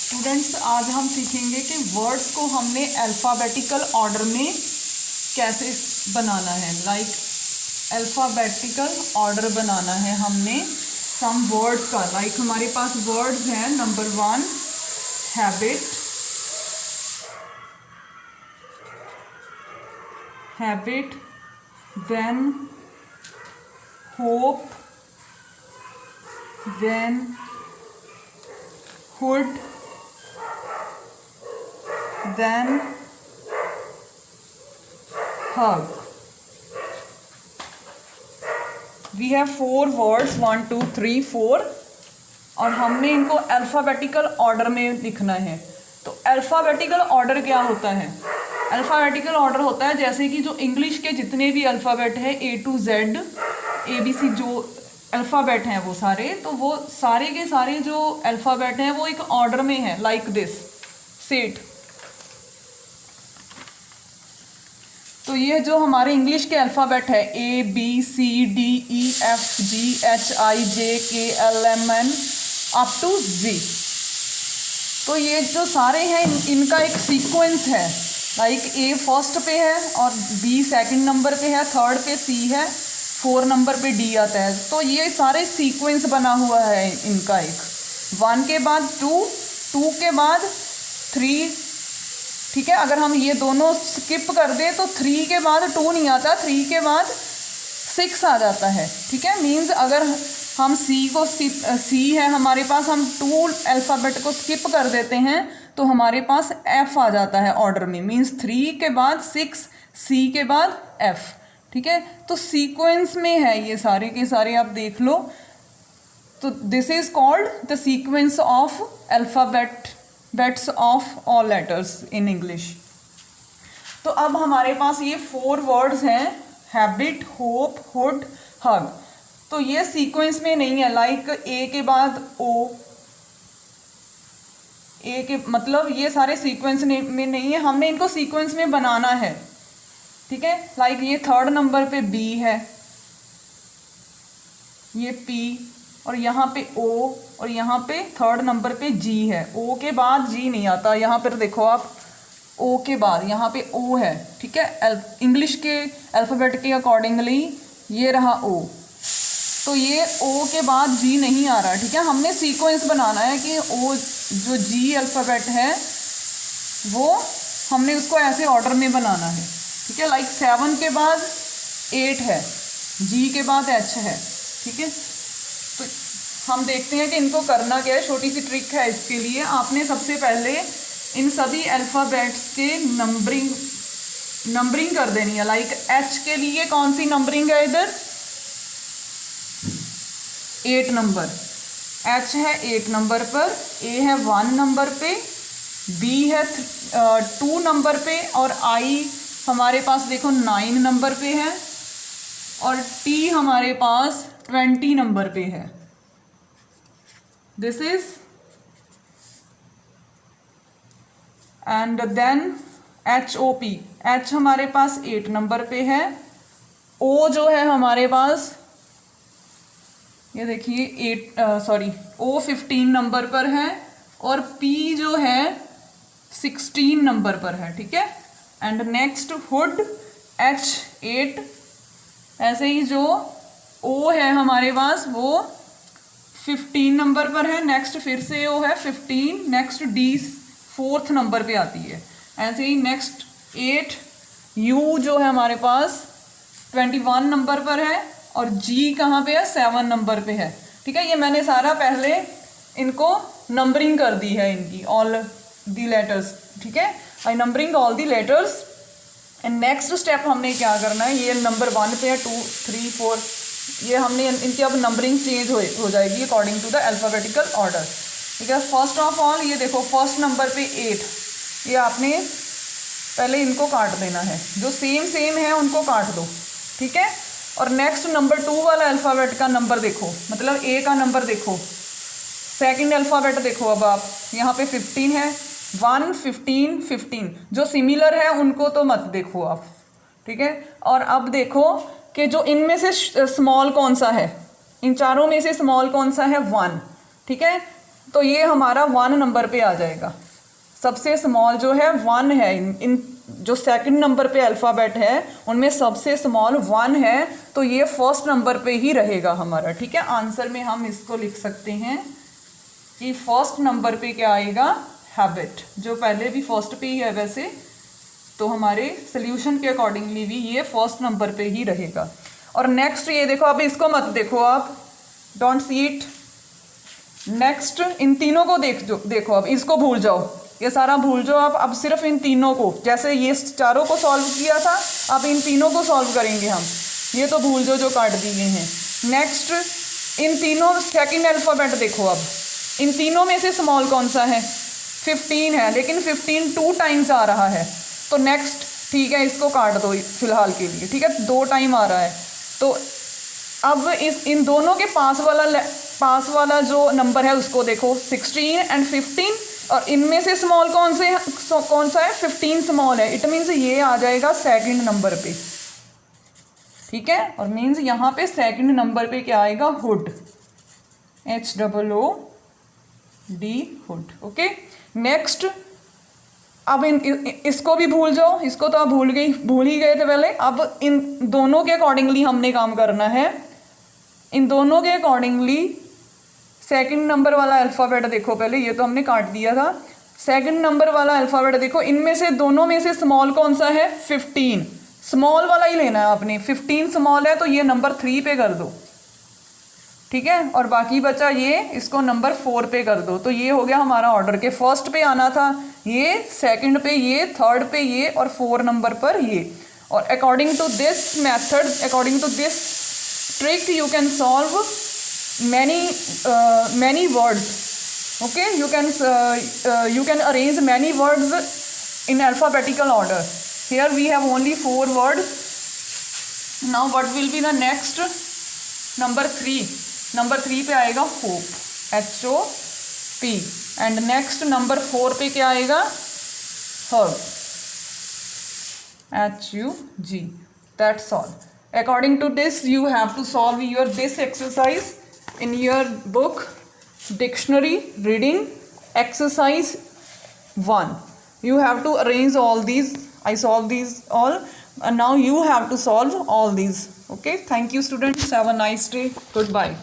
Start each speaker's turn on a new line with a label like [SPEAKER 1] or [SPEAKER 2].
[SPEAKER 1] Students, आज हम सीखेंगे कि वर्ड्स को हमने अल्फ़ाबेटिकल ऑर्डर में कैसे बनाना है। अल्फ़ाबेटिकल ऑर्डर बनाना है हमने सम वर्ड्स का। हमारे पास वर्ड्स हैं। Number 1 habit, then hope, then hood, then hug. We have 4 words 1 2 3 4 और हमने इनको अल्फ़ाबेटिकल ऑर्डर में लिखना है। तो अल्फ़ाबेटिकल ऑर्डर क्या होता है? अल्फ़ाबेटिकल ऑर्डर होता है जैसे कि जो इंग्लिश के जितने भी अल्फ़ाबेट है A to Z ABC जो अल्फ़ाबेट हैं वो सारे, तो वो सारे के सारे जो अल्फ़ाबेट हैं वो एक ऑर्डर में है, लाइक दिस सेट। तो ये जो हमारे इंग्लिश के अल्फ़ाबेट है ABCDEFGHIJKLMN अप टू Z, तो ये जो सारे हैं इनका एक सीक्वेंस है। A फर्स्ट पे है और B सेकंड नंबर पे है, थर्ड पे C है, 4 नंबर पे D आता है। तो ये सारे सीक्वेंस बना हुआ है इनका। एक 1 के बाद 2, 2 के बाद 3, ठीक है। अगर हम ये दोनों स्किप कर दें तो 3 के बाद 2 नहीं आता, 3 के बाद 6 आ जाता है, ठीक है। मींस अगर हम C है हमारे पास, हम 2 अल्फ़ाबेट को स्किप कर देते हैं तो हमारे पास F आ जाता है ऑर्डर में। मींस 3 के बाद 6, C के बाद F, ठीक है। तो सीक्वेंस में है ये सारे के सारे, आप देख लो। तो this is called the sequence of alphabets of all letters in English. तो अब हमारे पास ये 4 वर्ड्स हैं, हैबिट, होप, हुड, हग। तो ये सीक्वेंस में नहीं है। A के बाद O, A के मतलब ये सारे सीक्वेंस में नहीं है, हमने इनको सीक्वेंस में बनाना है, ठीक है। ये 3rd नंबर पे B है, ये P, और यहाँ पे O, और यहाँ पे 3rd नंबर पे G है। O के बाद G नहीं आता, यहाँ पर देखो आप, O के बाद यहाँ पे O है, ठीक है। इंग्लिश के अल्फ़ाबेट के अकॉर्डिंगली ये रहा O, तो ये O के बाद G नहीं आ रहा, ठीक है। हमने सीक्वेंस बनाना है कि O जो G अल्फ़ाबेट है वो हमने उसको ऐसे ऑर्डर में बनाना है, ठीक है। 7 के बाद 8 है, G के बाद H है, ठीक है। तो हम देखते हैं कि इनको करना क्या है। छोटी सी ट्रिक है इसके लिए। आपने सबसे पहले इन सभी अल्फ़ाबेट्स के नंबरिंग कर देनी है। H के लिए कौन सी नंबरिंग है? इधर 8 नंबर, H है 8 नंबर पर, A है 1 नंबर पे, B है 2 नंबर पे, और I हमारे पास देखो 9 नंबर पे है, और T हमारे पास 20 नंबर पे है। This is and then HOP, H हमारे पास 8 नंबर पे है, O जो है हमारे पास, ये देखिए O 15 नंबर पर है, और P जो है 16 नंबर पर है, ठीक है। And next hood H 8। ऐसे ही जो O है हमारे पास वो 15 नंबर पर है। नेक्स्ट फिर से O है 15, नेक्स्ट D 4th नंबर पे आती है। ऐसे ही नेक्स्ट 8 U जो है हमारे पास 21 नंबर पर है, और G कहाँ पे है? 7 नंबर पे है, ठीक है। ये मैंने सारा पहले इनको नंबरिंग कर दी है, इनकी ऑल दी लेटर्स, ठीक है। I numbering all the letters. And next step हमने क्या करना है, ये नंबर 1 पे है, 2 3 4, ये हमने इनकी अब नंबरिंग चेंज हो जाएगी according to the alphabetical order, ठीक है। फर्स्ट ऑफ ऑल ये देखो, फर्स्ट नंबर पे 8, ये आपने पहले इनको काट देना है, जो सेम है उनको काट दो, ठीक है। और नेक्स्ट नंबर 2 वाला अल्फ़ाबेट का नंबर देखो, मतलब A का नंबर देखो। सेकंड अल्फ़ाबेट देखो, अब आप यहाँ पे 15 है, 1 15 15, जो सिमिलर है उनको तो मत देखो आप, ठीक है। और अब देखो कि जो इनमें से स्मॉल कौन सा है, इन चारों में से स्मॉल कौन सा है? 1, ठीक है। तो ये हमारा 1 नंबर पे आ जाएगा। सबसे स्मॉल जो है 1 है, इन जो सेकंड नंबर पे अल्फ़ाबेट है उनमें सबसे स्मॉल 1 है, तो ये फर्स्ट नंबर पे ही रहेगा हमारा। ठीक है, आंसर में हम इसको लिख सकते हैं कि फर्स्ट नंबर पे क्या आएगा, हैबिट, जो पहले भी फर्स्ट पे ही है वैसे, तो हमारे सोल्यूशन के अकॉर्डिंगली भी ये फर्स्ट नंबर पे ही रहेगा। और नेक्स्ट ये देखो, अब इसको मत देखो आप, don't see it. Next in तीनों को देखो, अब इसको भूल जाओ, ये सारा भूल जाओ आप। अब सिर्फ इन तीनों को, जैसे ये चारों को सॉल्व किया था, अब इन तीनों को सॉल्व करेंगे हम। ये तो भूल जाओ जो काट दिए हैं। नेक्स्ट इन तीनों सेकंड अल्फ़ाबेट देखो, अब इन तीनों में से स्मॉल कौन सा है, 15 है, लेकिन 15 2 टाइम्स आ रहा है, तो नेक्स्ट ठीक है इसको काट दो फिलहाल के लिए। ठीक है, 2 टाइम आ रहा है, तो अब इन दोनों के पास वाला जो नंबर है उसको देखो, 16 एंड 15, और इनमें से स्मॉल कौन सा है, 15 स्मॉल है। इट मीन्स ये आ जाएगा सेकंड नंबर पे। ठीक है, और मीन्स यहाँ पे सेकंड नंबर पे क्या आएगा, hood, HOOD, hood. Okay, next अब इसको भी भूल जाओ, इसको तो आप भूल ही गए थे पहले। अब इन दोनों के अकॉर्डिंगली हमने काम करना है। इन दोनों के अकॉर्डिंगली सेकंड नंबर वाला अल्फ़ाबेट देखो, पहले ये तो हमने काट दिया था। सेकंड नंबर वाला अल्फ़ाबेट देखो, इनमें से दोनों में से स्मॉल कौन सा है, 15, स्मॉल वाला ही लेना है आपने। 15 स्मॉल है तो ये नंबर 3 पे कर दो। ठीक है, और बाकी बचा ये, इसको नंबर 4 पे कर दो। तो ये हो गया हमारा ऑर्डर के फर्स्ट पे आना था ये, सेकंड पे ये, थर्ड पे ये, और 4 नंबर पर ये। और according to this method, according to this trick, you can solve many words. Okay, you can arrange many words in alphabetical order. Here we have only 4 words. Now what will be the next, number 3? Number 3 पे आएगा hope, HOP, and next number 4 पे क्या आएगा, hug, HUG. That's all. According to this, you have to solve this exercise in your book, dictionary reading exercise 1. You have to arrange all these. I solve these all, and now you have to solve all these. Okay, thank you students, have a nice day, goodbye.